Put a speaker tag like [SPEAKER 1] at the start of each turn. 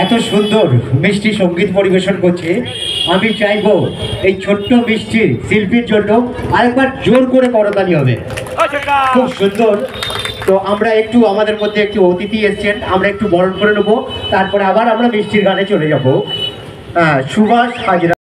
[SPEAKER 1] এত সুন্দর মিষ্টি সঙ্গীত পরিবেশন করছে, আমি চাইবো এই ছোট্ট মিষ্টি শিল্পীর জন্য আরেকবার জোর করে করতালি হবে। খুব সুন্দর। তো আমরা একটু আমাদের মধ্যে একটু অতিথি এসছেন, আমরা একটু বরণ করে নেবো, তারপরে আবার আমরা মিষ্টির গানে চলে যাবো। সুভাষ হাজরা।